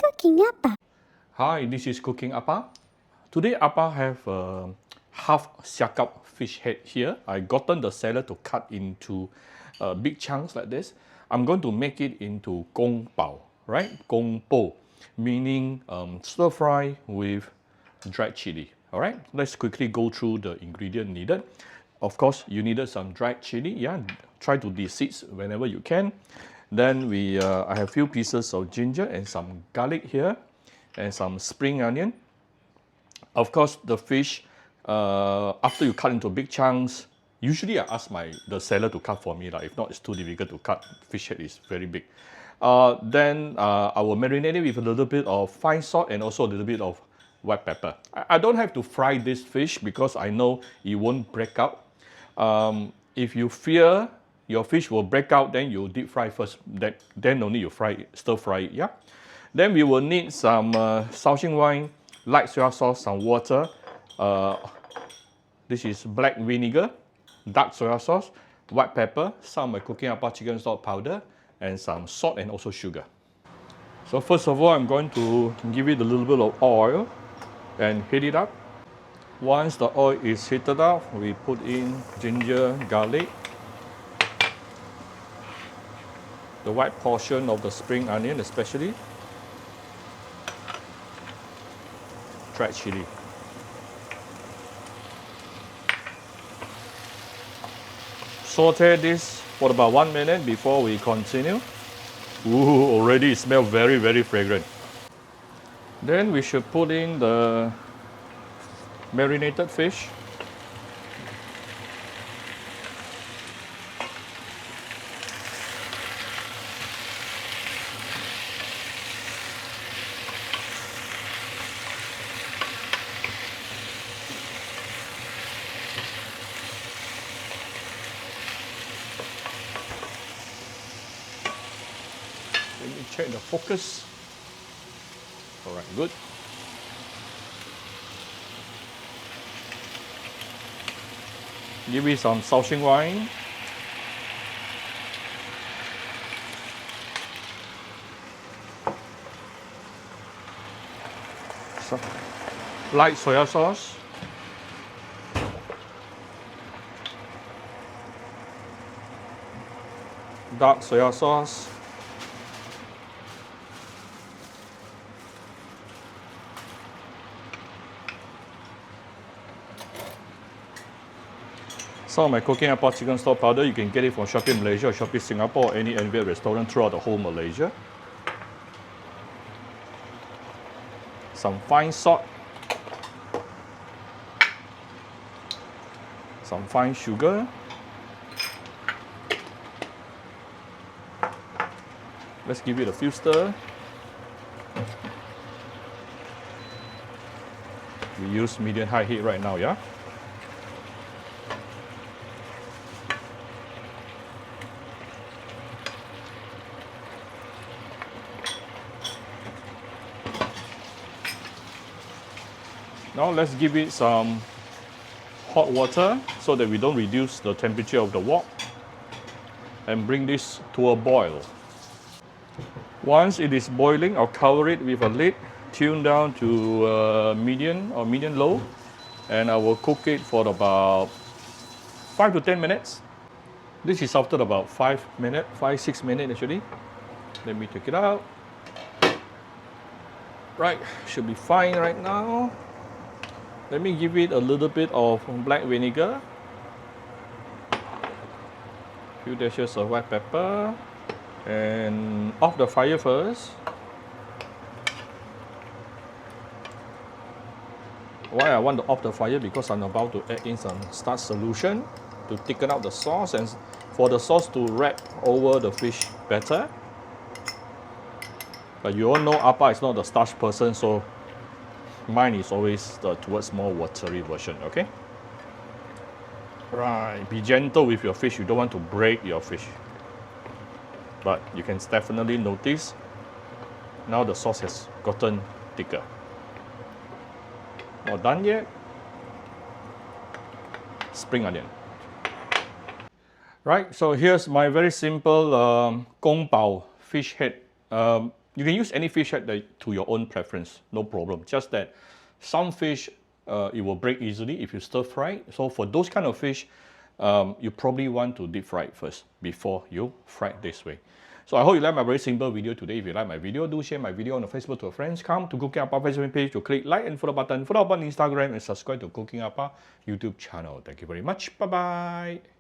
Cooking Appa. Hi, this is Cooking Appa. Today Appa have a half siakap fish head here. I gotten the seller to cut into big chunks like this. I'm going to make it into gong bao, right? Gong po, meaning stir fry with dried chili. All right, let's quickly go through the ingredient needed. Of course, you needed some dried chili. Yeah, try to de-seed whenever you can. Then I have few pieces of ginger and some garlic here, and some spring onion. Of course, the fish, after you cut into big chunks, usually I ask the seller to cut for me. If not, it's too difficult to cut. Fish head is very big. Then I will marinate it with a little bit of fine salt and also a little bit of white pepper. I don't have to fry this fish because I know it won't break out. If you fear your fish will break out, then you deep fry first. Then only you stir fry it. Yeah. Then we will need some Shaoxing wine, light soy sauce, some water. This is black vinegar, dark soy sauce, white pepper, some Cooking Appa chicken stock powder, and some salt and also sugar. So first of all, I'm going to give it a little bit of oil and heat it up. Once the oil is heated up, we put in ginger, garlic, the white portion of the spring onion especially, dried chili. Saute this for about 1 minute before we continue. Ooh, already it smells very, very fragrant. Then we should put in the marinated fish. Let me check the focus. All right, good. Give it some Shaoxing wine. Some light soy sauce. Dark soy sauce. Some of my Cooking Appa chicken stock powder, you can get it from Shopee Malaysia or Shopee Singapore or any NVIDIA restaurant throughout the whole Malaysia. Some fine salt. Some fine sugar. Let's give it a few stir. We use medium-high heat right now, yeah? Now let's give it some hot water so that we don't reduce the temperature of the wok and bring this to a boil. Once it is boiling, I'll cover it with a lid, tune down to medium or medium-low, and I will cook it for about 5 to 10 minutes. This is after about 5, 6 minutes actually. Let me take it out. Right, should be fine right now. Let me give it a little bit of black vinegar, few dashes of white pepper, and off the fire first. Why I want to off the fire? Because I'm about to add in some starch solution to thicken out the sauce and for the sauce to wrap over the fish better. But you all know Appa is not the starch person, so mine is always towards more watery version, okay? Right, be gentle with your fish. You don't want to break your fish. But you can definitely notice now the sauce has gotten thicker. Not done yet. Spring onion. Right, so here's my very simple gong bao fish head. You can use any fish head to your own preference, no problem. Just that some fish, it will break easily if you stir fry. So for those kind of fish, you probably want to deep fry it first before you fry it this way. So I hope you like my very simple video today. If you like my video, do share my video on the Facebook to your friends. Come to Cooking Appa Facebook page to click like and follow button. Follow up on Instagram and subscribe to Cooking Appa YouTube channel. Thank you very much. Bye-bye.